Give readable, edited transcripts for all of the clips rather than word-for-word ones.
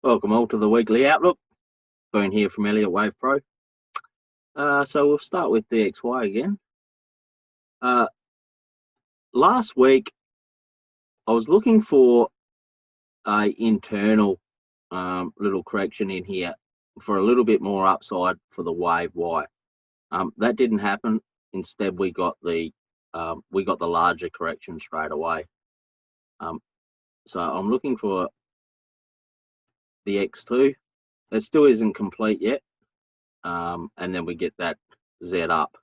Welcome all to the weekly outlook. Been here from Elliott Wave Pro. So we'll start with DXY again. Last week I was looking for a internal little correction in here for a little bit more upside for the wave Y. That didn't happen. Instead, we got the larger correction straight away. So I'm looking for the X2. It still isn't complete yet. And then we get that Z up.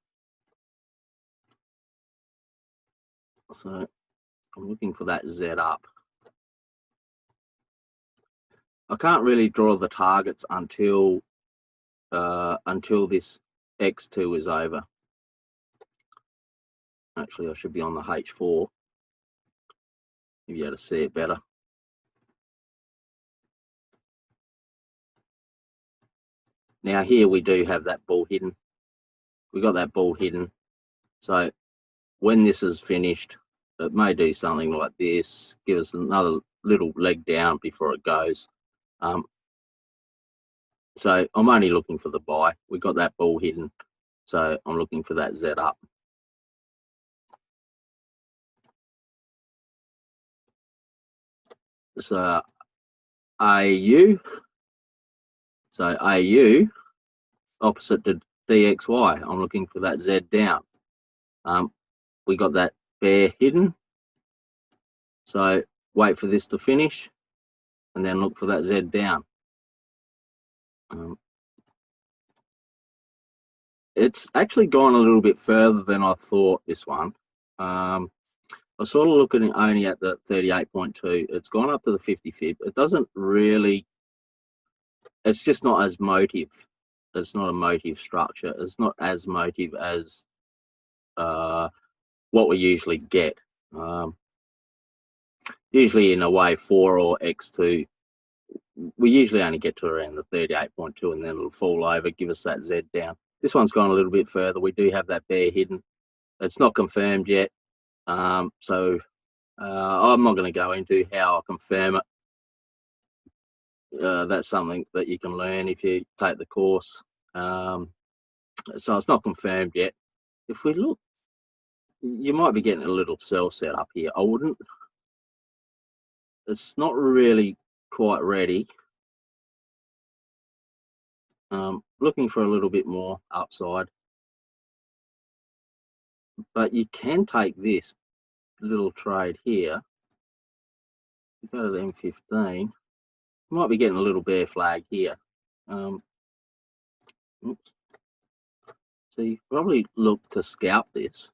So I'm looking for that Z up. I can't really draw the targets until this X2 is over. Actually, I should be on the H4. You'll be able to see it better. Now here we do have that ball hidden. We got that ball hidden. So when this is finished, it may do something like this, give us another little leg down before it goes. So I'm only looking for the buy. We got that ball hidden. So I'm looking for that Z up. So AU. So AU opposite to DXY. I'm looking for that Z down. We got that bear hidden. So wait for this to finish and then look for that Z down. It's actually gone a little bit further than I thought, this one. I was sort of looking only at the 38.2. It's gone up to the 50 fib. It doesn't really, it's just not as motive. It's not a motive structure. It's not as motive as what we usually get. Usually in a wave 4 or X2, we usually only get to around the 38.2 and then it'll fall over, give us that Z down. This one's gone a little bit further. We do have that bear hidden. It's not confirmed yet. So I'm not going to go into how I confirm it. That's something that you can learn if you take the course. So it's not confirmed yet. If we look, you might be getting a little sell set up here. I wouldn't. It's not really quite ready. Looking for a little bit more upside. But you can take this little trade here. Go to the M15. You might be getting a little bear flag here. Oops. So you probably look to scalp this.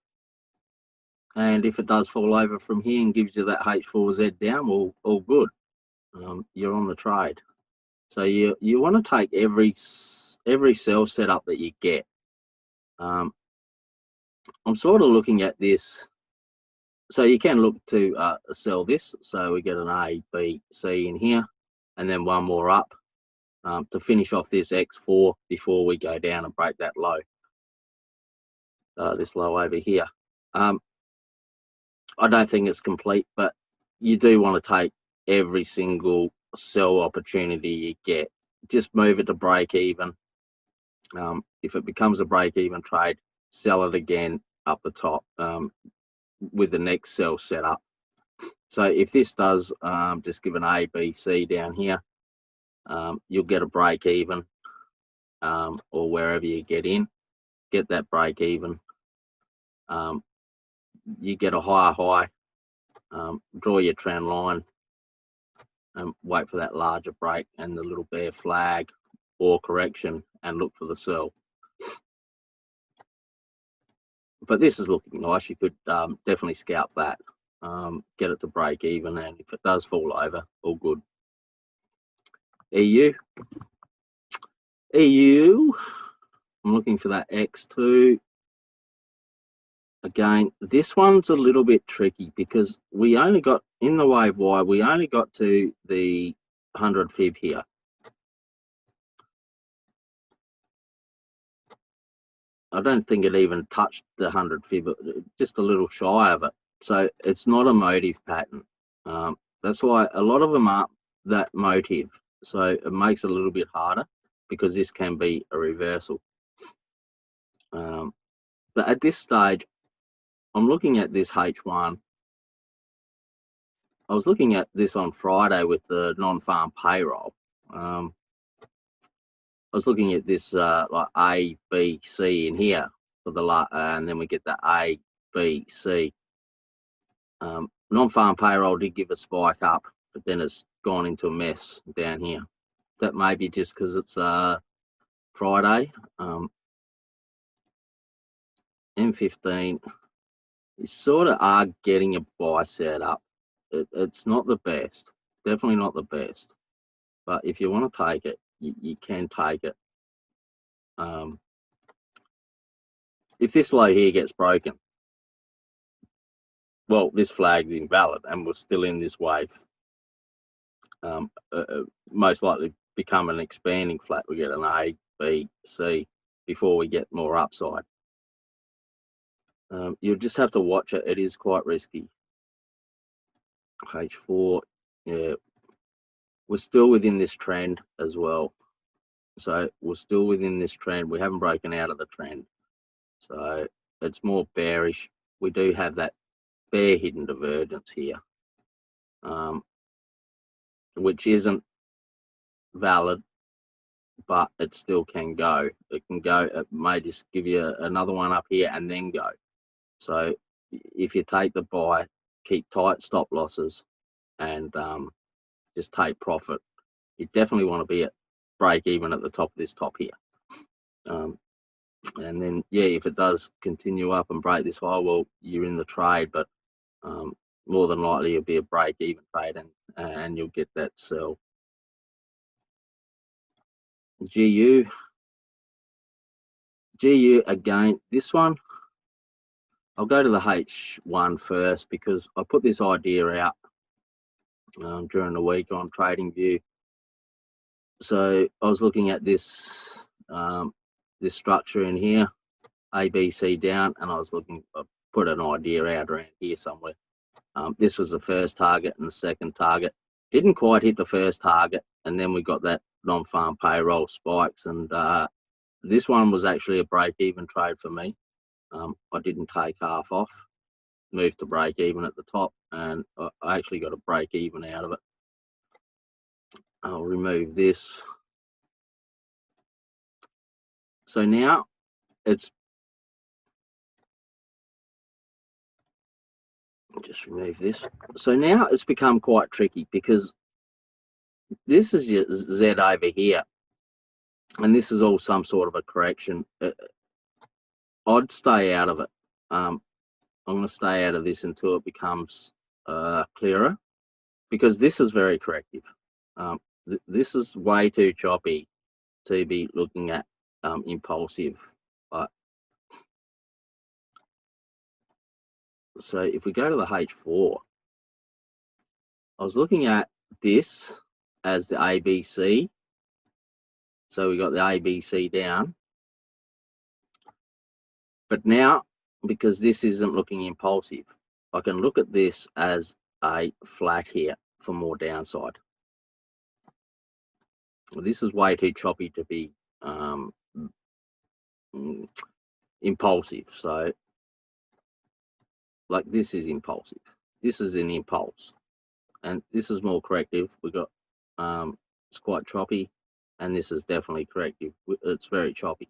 And if it does fall over from here and gives you that H4Z down, well, all good. You're on the trade. So you want to take every sell setup that you get. I'm sort of looking at this. So you can look to sell this. So we get an A, B, C in here, and then one more up to finish off this X4 before we go down and break that low. This low over here. I don't think it's complete, but you do want to take every single sell opportunity you get. Just move it to break even. If it becomes a break even trade, sell it again up the top with the next sell set up. So if this does just give an A, B, C down here, you'll get a break even or wherever you get in, get that break even. You get a higher high, draw your trend line and wait for that larger break and the little bear flag or correction and look for the sell. But this is looking nice. You could definitely scalp that, get it to break even, and if it does fall over, all good. EU, I'm looking for that X2. Again, this one's a little bit tricky because we only got, in the wave Y, we only got to the 100 fib here. I don't think it even touched the 100 fib, just a little shy of it. So it's not a motive pattern. That's why a lot of them aren't that motive. So it makes it a little bit harder because this can be a reversal. But at this stage, I'm looking at this H1. I was looking at this on Friday with the non-farm payroll. I was looking at this like A, B, C in here for the and then we get the A, B, C. Non-farm payroll did give a spike up, but then it's gone into a mess down here. That may be just because it's Friday. M15 is sort of are getting a buy set up. It's not the best, definitely not the best. But if you want to take it, you can take it. If this low here gets broken, well, this flag's invalid and we're still in this wave. Most likely become an expanding flat. We get an A, B, C before we get more upside. You'll just have to watch it. It is quite risky. H4, yeah, we're still within this trend as well. So we're still within this trend. We haven't broken out of the trend. So it's more bearish. We do have that bear hidden divergence here, which isn't valid, but it still can go. It can go. It may just give you another one up here and then go. So if you take the buy, keep tight stop losses and just take profit. You definitely want to be at break even at the top of this top here. And then, yeah, if it does continue up and break this high, well, you're in the trade, but more than likely it'll be a break even trade and you'll get that sell. GU again, this one, I'll go to the H1 first because I put this idea out during the week on TradingView. So I was looking at this this structure in here, ABC down, and I was looking, I put an idea out around here somewhere. This was the first target and the second target. Didn't quite hit the first target, and then we got that non-farm payroll spikes, and this one was actually a break-even trade for me. I didn't take half off, moved to break-even at the top, and I actually got a break-even out of it. I'll remove this. So now it's, just remove this. So now it's become quite tricky because this is your Z over here, and this is all some sort of a correction. I'd stay out of it. I'm going to stay out of this until it becomes clearer, because this is very corrective. This is way too choppy to be looking at impulsive. So if we go to the H4, I was looking at this as the ABC. So we got the ABC down. But now, because this isn't looking impulsive, I can look at this as a flat here for more downside. This is way too choppy to be impulsive. So like this is impulsive. This is an impulse. And this is more corrective. We got, it's quite choppy. And this is definitely corrective. It's very choppy.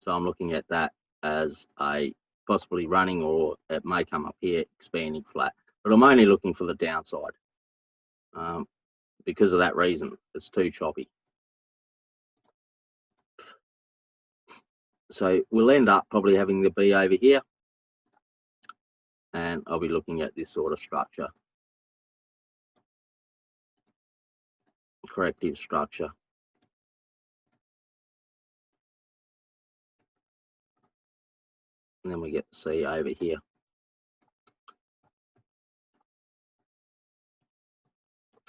So I'm looking at that as a possibly running, or it may come up here expanding flat. But I'm only looking for the downside. Because of that reason, it's too choppy. So we'll end up probably having the B over here, and I'll be looking at this sort of structure, corrective structure. And then we get the C over here.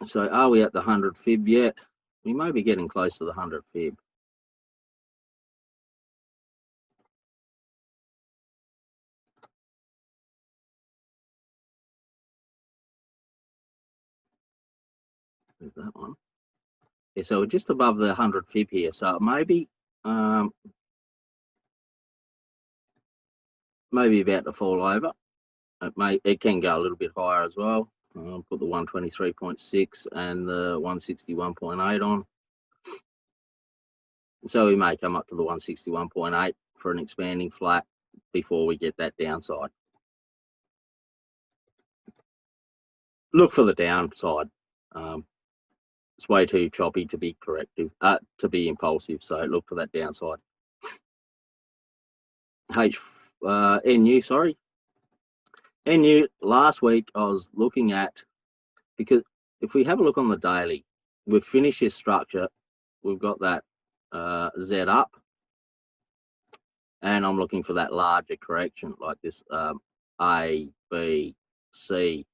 So are we at the 100 fib yet? We may be getting close to the 100 fib. Move that one. Yeah, so we're just above the 100 fib here. So maybe maybe about to fall over. It can go a little bit higher as well. I'll put the 123.6 and the 161.8 on. So we may come up to the 161.8 for an expanding flat before we get that downside. Look for the downside. It's way too choppy to be corrective, to be impulsive. So look for that downside. NU, sorry. NU, last week I was looking at, because if we have a look on the daily, we've finished this structure. We've got that Z up, and I'm looking for that larger correction like this A, B, C,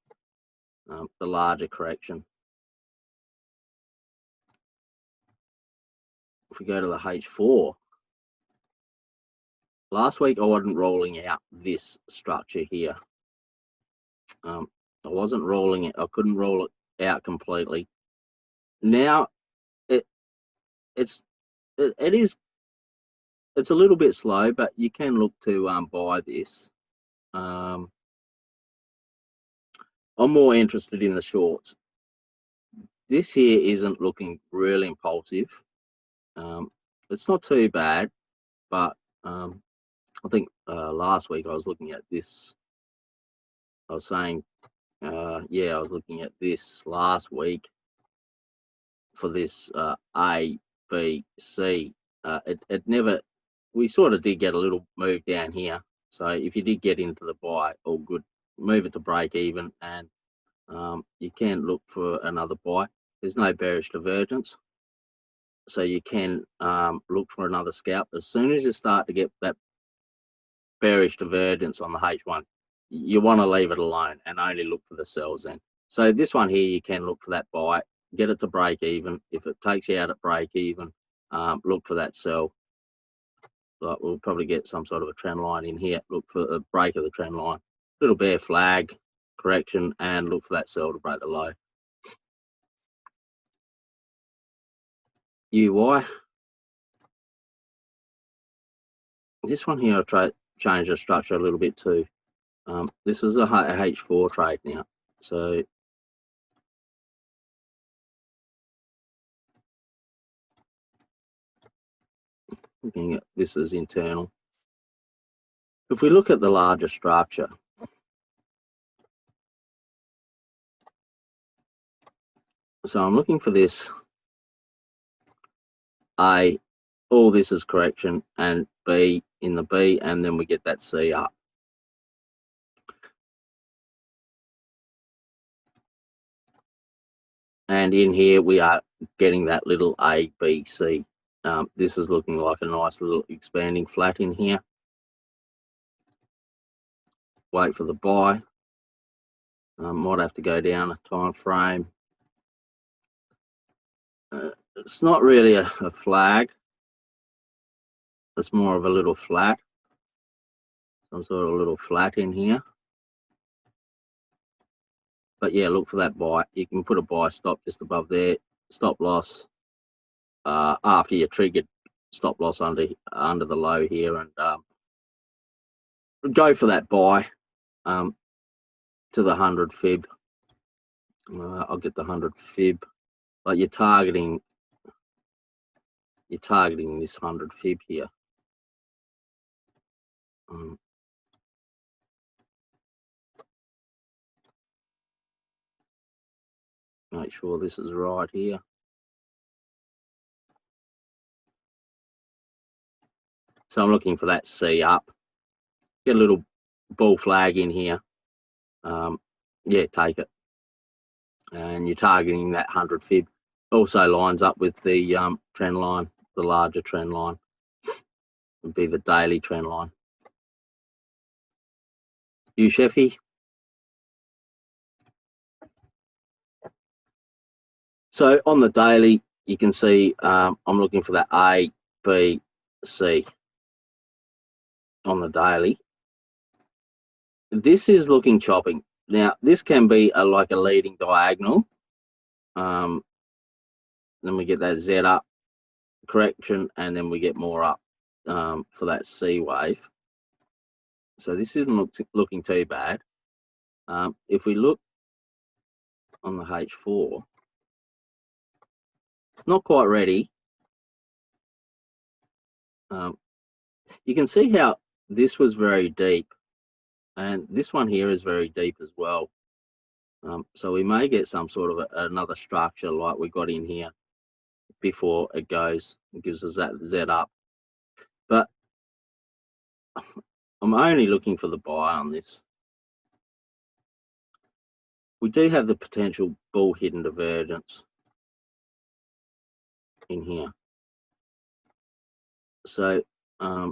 the larger correction. If we go to the H4, last week I wasn't rolling out this structure here. I wasn't rolling it. I couldn't roll it out completely. Now it's a little bit slow, but you can look to buy this. I'm more interested in the shorts. This here isn't looking really impulsive. It's not too bad, but I think last week I was looking at this. I was saying, yeah, I was looking at this last week for this A, B, C. It never, we sort of did get a little move down here. So if you did get into the buy, all good, move it to break even, and you can look for another buy. There's no bearish divergence, so you can look for another scalp. As soon as you start to get that bearish divergence on the H1, you want to leave it alone and only look for the sells then. So this one here, you can look for that buy, get it to break even. If it takes you out at break even, look for that sell. Like we'll probably get some sort of a trend line in here. Look for a break of the trend line, little bear flag correction, and look for that sell to break the low. UY. This one here, I'll try change the structure a little bit too. This is a H4 trade now. So looking at this as internal. If we look at the larger structure, so I'm looking for this A, all this is correction, and B in the B, and then we get that C up. And in here we are getting that little A, B, C. This is looking like a nice little expanding flat in here. Wait for the buy. Might have to go down a time frame. It's not really a flag. It's more of a little flat. Some sort of little flat in here. But yeah, look for that buy. You can put a buy stop just above there. Stop loss after you triggered stop loss under the low here, and go for that buy to the 100 fib. I'll get the 100 fib. Like you're targeting this 100 fib here. Make sure this is right here. So I'm looking for that C up. Get a little bull flag in here. Yeah, take it. And you're targeting that 100 fib. Also lines up with the trend line, the larger trend line. Would be the daily trend line. Sheffy. So on the daily, you can see I'm looking for that A, B, C on the daily. This is looking chopping. Now, this can be like a leading diagonal. then we get that Z up correction, and then we get more up for that C wave. So this isn't looking too bad. If we look on the H4, it's not quite ready. You can see how this was very deep, and this one here is very deep as well. So we may get some sort of another structure like we got in here before it gives us that Z up. But I'm only looking for the buy on this. We do have the potential bull hidden divergence in here. So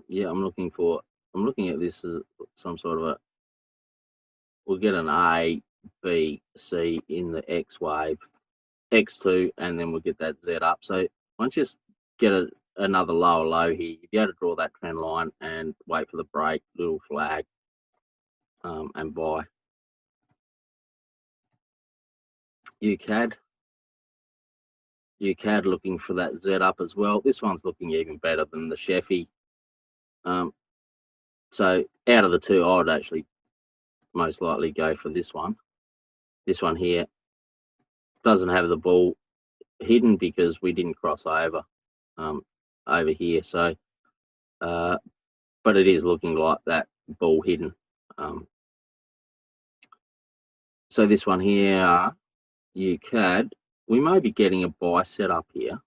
yeah, I'm looking at this as some sort of we'll get an A, B, C in the X wave, X2, and then we'll get that Z up. So once you get another lower low here, you'll be able to draw that trend line and wait for the break, little flag, and buy. UCAD looking for that Z up as well. This one's looking even better than the Sheffy. So out of the two, I would actually most likely go for this one. This one here doesn't have the bull hidden because we didn't cross over here. So, but it is looking like that bull hidden. So this one here, UCAD, we may be getting a buy set up here.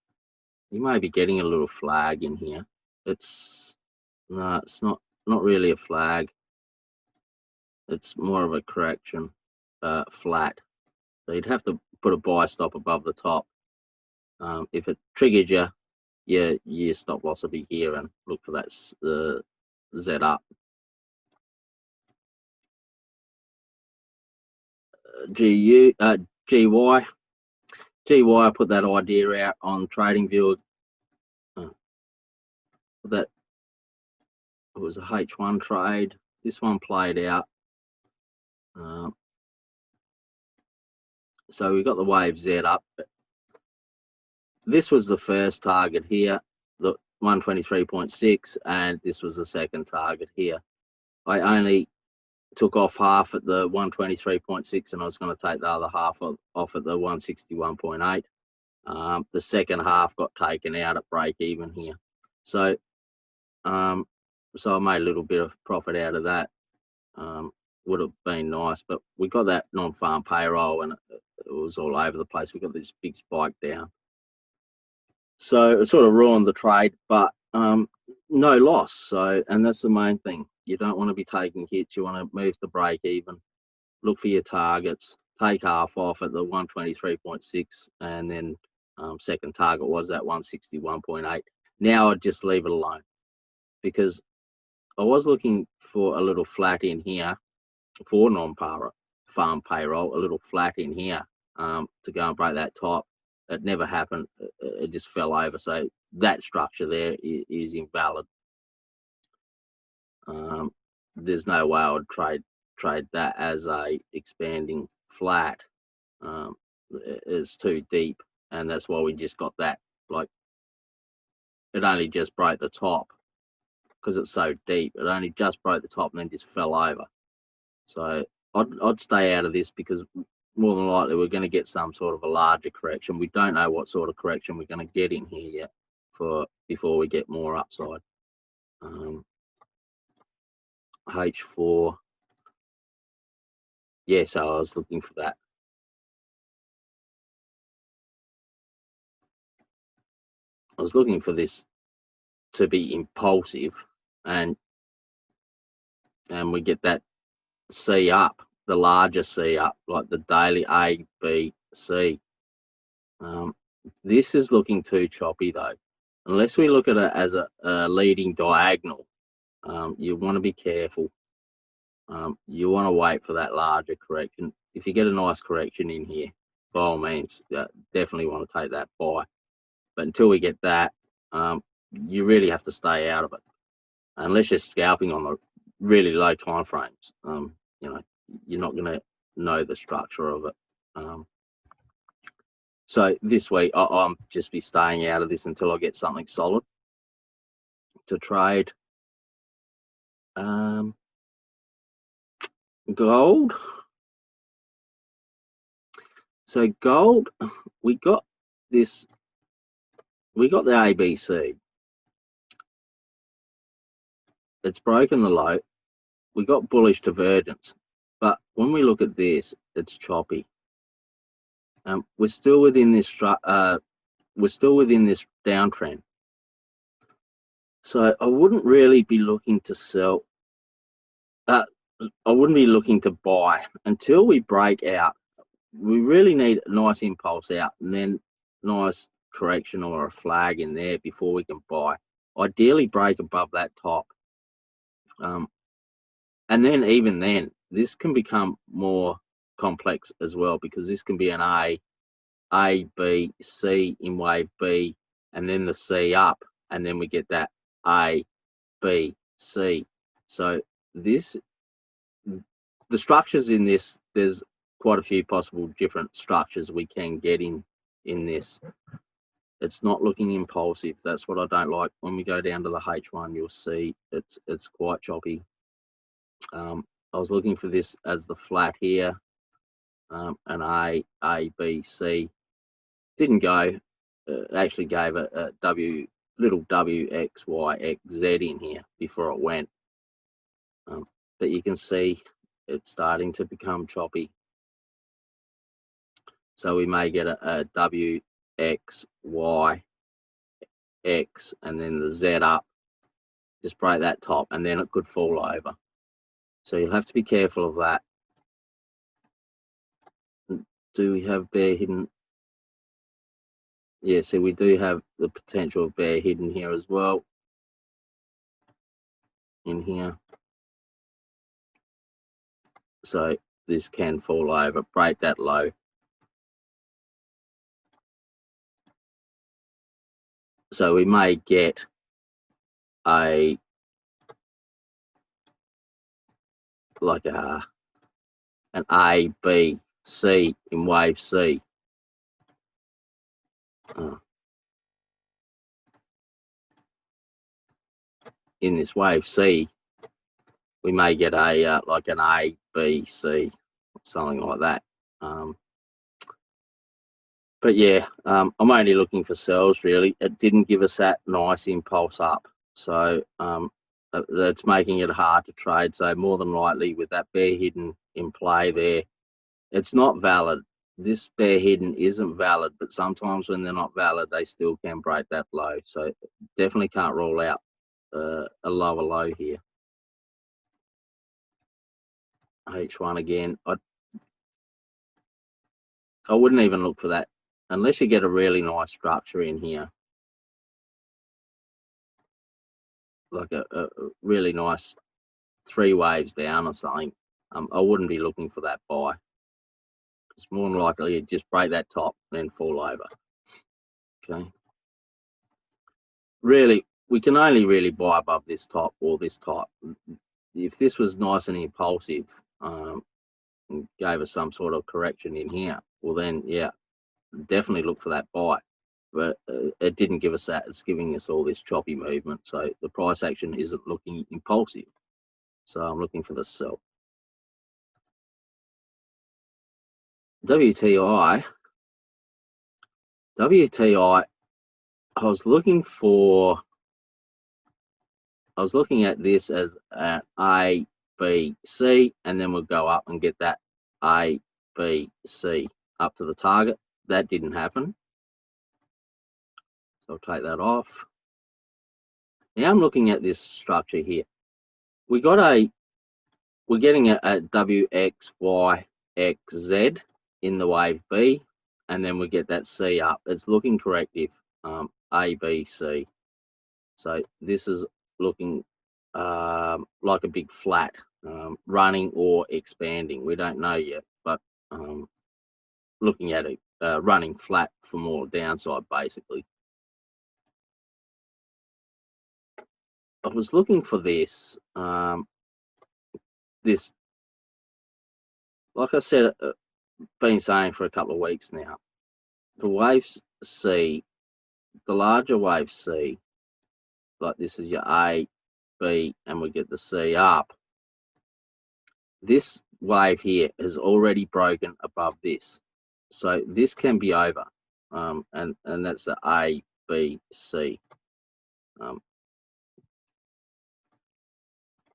You may be getting a little flag in here. It's not really a flag. It's more of a correction, flat. So you'd have to put a buy stop above the top. If it triggered you, your stop loss will be here, and look for that Z up. GY, I put that idea out on TradingView. That it was a H1 trade. This one played out. So we got the wave Z up. This was the first target here, the 123.6, and this was the second target here. I only took off half at the 123.6, and I was going to take the other half off at the 161.8. The second half got taken out at break even here. So I made a little bit of profit out of that. Would have been nice, but we got that non-farm payroll, and it was all over the place. We got this big spike down. So it sort of ruined the trade, but no loss. So, and that's the main thing. You don't want to be taking hits. You want to move to break even. Look for your targets. Take half off at the 123.6, and then second target was that 161.8. Now I'd just leave it alone, because I was looking for a little flat in here for non-farm payroll, a little flat in here to go and break that top. It never happened. It just fell over. So that structure there is invalid. There's no way I would trade that as a expanding flat. It's too deep, and that's why we just got that. Like, it only just broke the top because it's so deep. It only just broke the top and then just fell over. So I'd stay out of this, because more than likely we're going to get some sort of a larger correction. We don't know what sort of correction we're going to get in here yet before we get more upside. H4, yeah, so I was looking for that. I was looking for this to be impulsive, and we get that C up, the larger C up, like the daily A, B, C. This is looking too choppy though. Unless we look at it as a leading diagonal, you want to be careful. You want to wait for that larger correction. If you get a nice correction in here, by all means, definitely want to take that buy. But until we get that, you really have to stay out of it, unless you're scalping on the really low time frames. You know, you're not going to know the structure of it. So this week I'll just be staying out of this until I get something solid to trade. Gold. So gold, we got the ABC. It's broken the low. We got bullish divergence, but when we look at this, it's choppy. We're still within this downtrend. So I wouldn't really be looking to sell. I wouldn't be looking to buy until we break out. We really need a nice impulse out and then nice correction or a flag in there before we can buy. Ideally break above that top. And then even then, this can become more complex as well, because this can be an A, B, C in wave B, and then the C up, and then we get that A, B, C. So the structures in this, there's quite a few possible different structures we can get in this. It's not looking impulsive. That's what I don't like. When we go down to the H1, you'll see it's quite choppy. I was looking for this as the flat here, an A, B, C. Didn't go. Actually gave a little W, X, Y, X, Z in here before it went. But you can see it's starting to become choppy. So we may get a W, X, Y, X, and then the Z up. Just break that top, and then it could fall over. So you'll have to be careful of that. Do we have bear hidden? Yeah, so we do have the potential of bear hidden here as well. In here. So this can fall over, break that low. So we may get an A, B, C in wave C. In this wave C, we may get a like an A, B, C, something like that. But yeah, I'm only looking for sells really. It didn't give us that nice impulse up, so that's making it hard to trade. So more than likely, with that bear hidden in play there, it's not valid. This bear hidden isn't valid, but sometimes when they're not valid, they still can break that low. So definitely can't rule out a lower low here. H1 again. I wouldn't even look for that unless you get a really nice structure in here, like a really nice 3 waves down or something. I wouldn't be looking for that buy. It's more than likely you just break that top and then fall over. Okay. Really, we can only really buy above this top or this top. If this was nice and impulsive, and gave us some sort of correction in here, well then, yeah, definitely look for that buy. But it didn't give us that. It's giving us all this choppy movement. So the price action isn't looking impulsive. So I'm looking for the sell. WTI, I was looking at this as an A, B, C, and then we'll go up and get that A, B, C up to the target. That didn't happen. So I'll take that off. Now I'm looking at this structure here. We're getting a W, X, Y, X, Z in the wave B, and then we get that C up. It's looking corrective, A, B, C. So this is looking like a big flat, running or expanding. We don't know yet, but looking at it running flat for more downside, basically. I was looking for this, like I said, been saying for a couple of weeks now, the waves C, the larger wave C, like this is your A, B, and we get the C up. This wave here has already broken above this. So this can be over. And that's the A, B, C.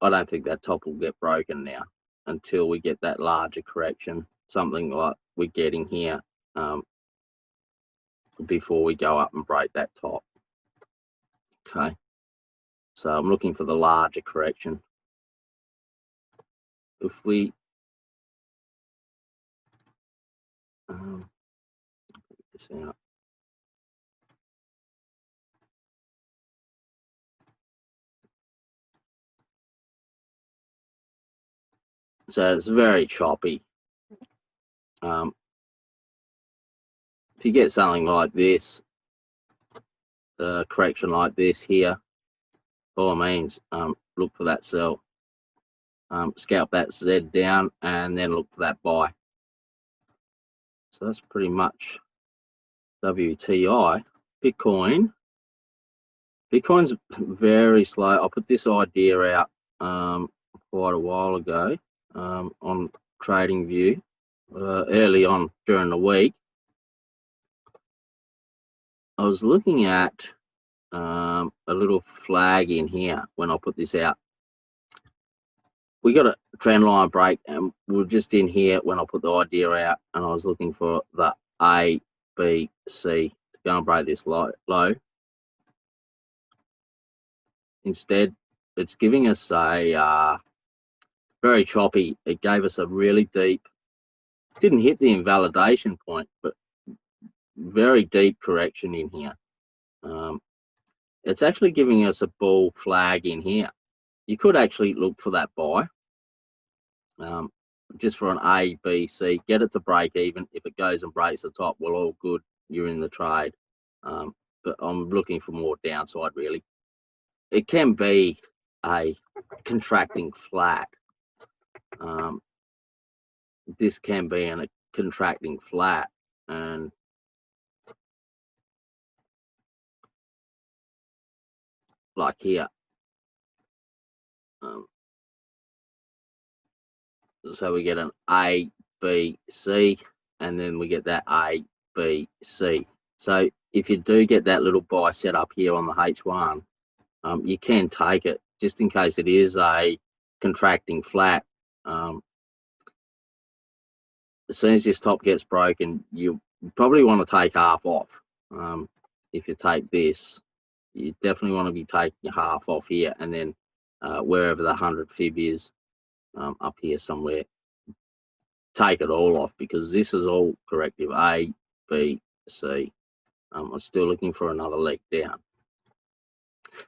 I don't think that top will get broken now until we get that larger correction, something like we're getting here, before we go up and break that top. Okay, so I'm looking for the larger correction. If we get this out. So it's very choppy. If you get something like this, correction like this here, by all means, look for that sell. Scalp that Z down and then look for that buy. So that's pretty much WTI. Bitcoin's very slow. I put this idea out quite a while ago on TradingView early on during the week. I was looking at a little flag in here when I put this out. We got a trend line break and we're just in here when I put the idea out, and I was looking for the A, B, C to go and break this low. Instead, it's giving us a very choppy. It gave us a really deep, didn't hit the invalidation point, but very deep correction in here. It's actually giving us a bull flag in here. You could actually look for that buy, just for an A, B, C, get it to break even. If it goes and breaks the top, well, all good, you're in the trade. But I'm looking for more downside, really. It can be a contracting flat. This can be a contracting flat, and like here. So we get an A, B, C, and then we get that A, B, C. So if you do get that little buy set up here on the H1, you can take it just in case it is a contracting flat. As soon as this top gets broken, you probably want to take half off. If you take this, you definitely want to be taking half off here, and then wherever the 100 fib is, up here somewhere, take it all off, because this is all corrective. A, B, C. I'm still looking for another leg down,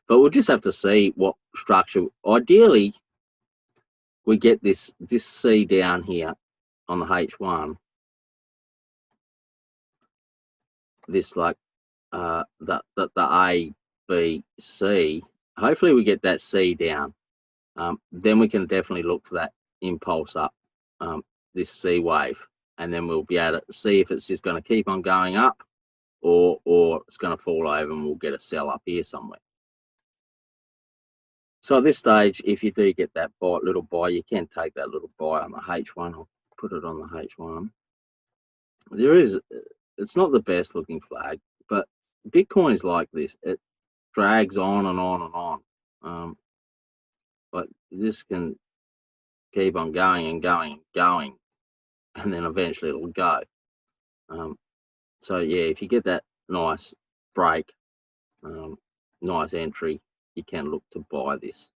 but we'll just have to see what structure. Ideally, we get this C down here on the H1, this like the A, B, C. Hopefully we get that C down. Then we can definitely look for that impulse up, this C wave, and then we'll be able to see if it's just going to keep on going up, or it's going to fall over and we'll get a sell up here somewhere. So at this stage, if you do get that little buy, you can take that little buy on the H1. I'll put it on the H1. It's not the best looking flag, but Bitcoin is like this. It drags on and on and on. But this can keep on going and going and going, and then eventually it'll go. So yeah, if you get that nice break, nice entry, you can look to buy this.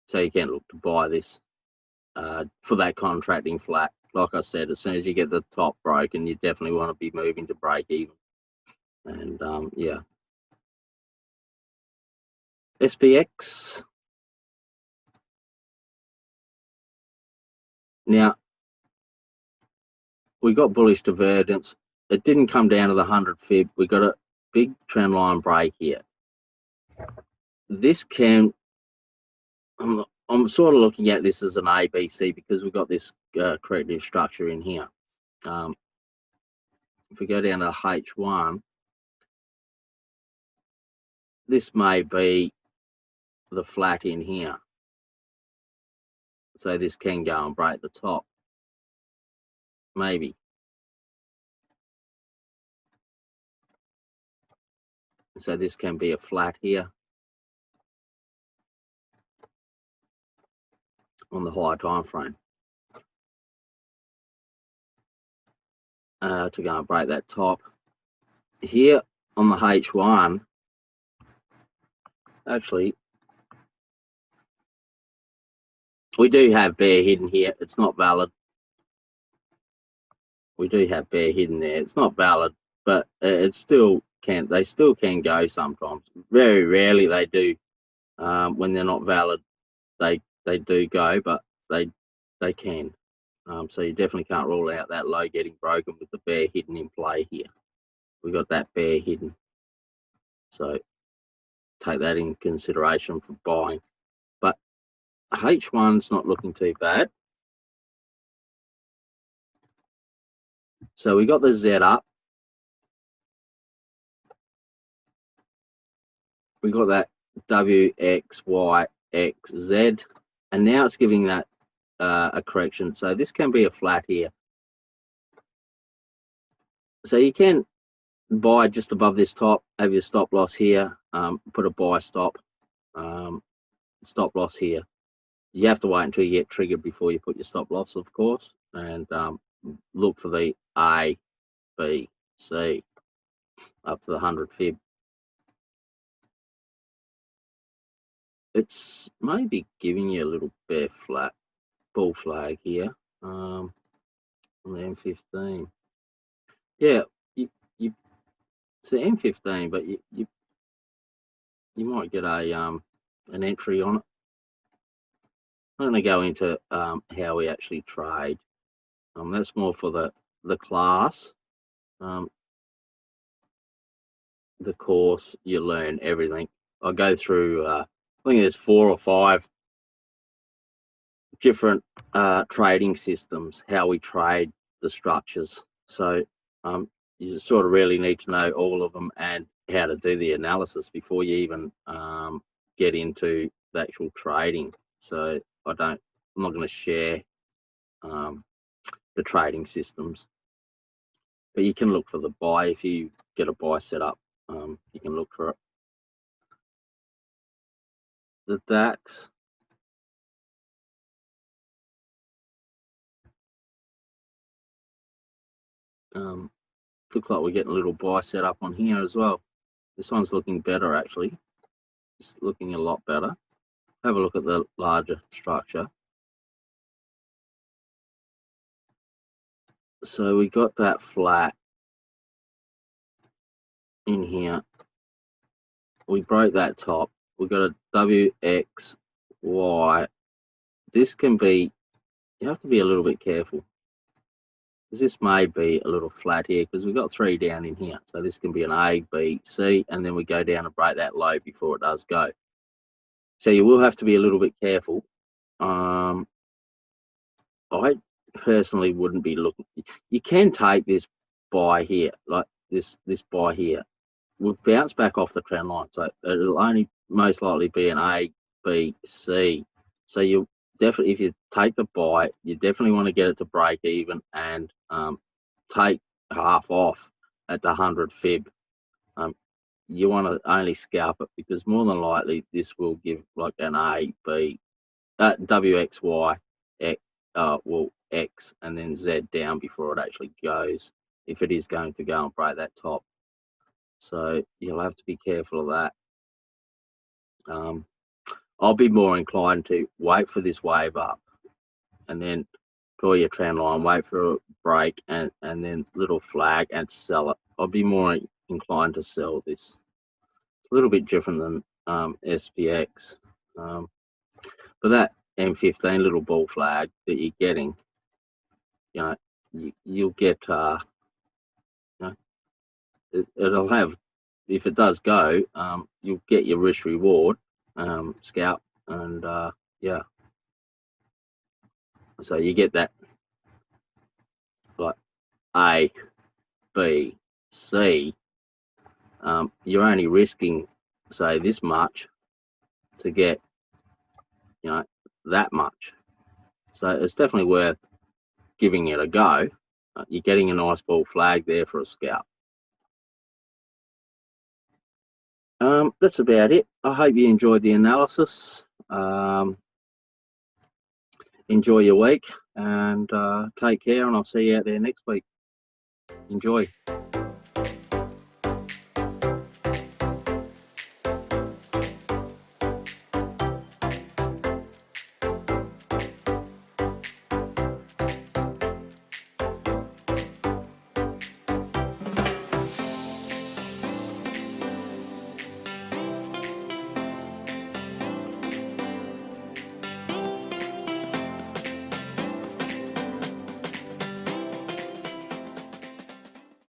So you can look to buy this for that contracting flat. Like I said, as soon as you get the top broken, you definitely want to be moving to break even. And yeah, SPX. Now, we got bullish divergence. It didn't come down to the 100 fib. We got a big trend line break here. this can, I'm sort of looking at this as an ABC because we've got this corrective structure in here. If we go down to H1, this may be the flat in here. So this can go and break the top. Maybe. So this can be a flat here on the higher time frame to go and break that top. Here on the H1, actually, we do have bear hidden here. It's not valid. We do have bear hidden there. It's not valid, but it still can. They still can go sometimes. Very rarely they do. When they're not valid, they do go, but they can. So you definitely can't rule out that low getting broken with the bear hidden in play here. We got that bear hidden. So take that in consideration for buying. But H1's not looking too bad. So we got the Z up. We got that W, X, Y, X, Z. And now it's giving that a correction. So this can be a flat here. So you can buy just above this top, have your stop loss here, put a buy stop, stop loss here. You have to wait until you get triggered before you put your stop loss, of course, and look for the A, B, C up to the 100 fib. It's maybe giving you a little bear flat bull flag here on the M15. Yeah, it's an M15, but you might get a an entry on it. I'm going to go into how we actually trade. That's more for the class. The course, you learn everything. I'll go through, I think there's 4 or 5 different trading systems, how we trade the structures. So you just sort of really need to know all of them and how to do the analysis before you even get into the actual trading. So I'm not going to share the trading systems, but you can look for the buy. If you get a buy set up, you can look for it. The DAX, looks like we're getting a little buy set up on here as well. This one's looking better, actually. It's looking a lot better. Have a look at the larger structure. So we got that flat in here. We broke that top. We got a W, X, Y. This can be, you have to be a little bit careful. This may be a little flat here because we've got 3 down in here. So this can be an A, B, C, and then we go down and break that low before it does go. So you will have to be a little bit careful. I personally wouldn't be looking. You can take this buy here, like this buy here. We'll bounce back off the trend line, so it'll only most likely be an A, B, C. So you definitely, if you take the buy, you definitely want to get it to break even and take half off at the 100 fib. You want to only scalp it because more than likely this will give like an A, B, W, X, Y, X, X, and then Z down before it actually goes, if it is going to go and break that top. So you'll have to be careful of that. I'll be more inclined to wait for this wave up and then draw your trend line, wait for a break and then little flag and sell it. I'll be more inclined to sell this. It's a little bit different than SPX. But that M15 little bull flag that you're getting, you know, you'll get, you know, it'll have, if it does go, you'll get your risk reward. scalp, and yeah, so you get that like A, B, C. You're only risking, say, this much to get, you know, that much. So it's definitely worth giving it a go. You're getting a nice ball flag there for a scalp. That's about it. I hope you enjoyed the analysis. Enjoy your week, and take care, and I'll see you out there next week. Enjoy.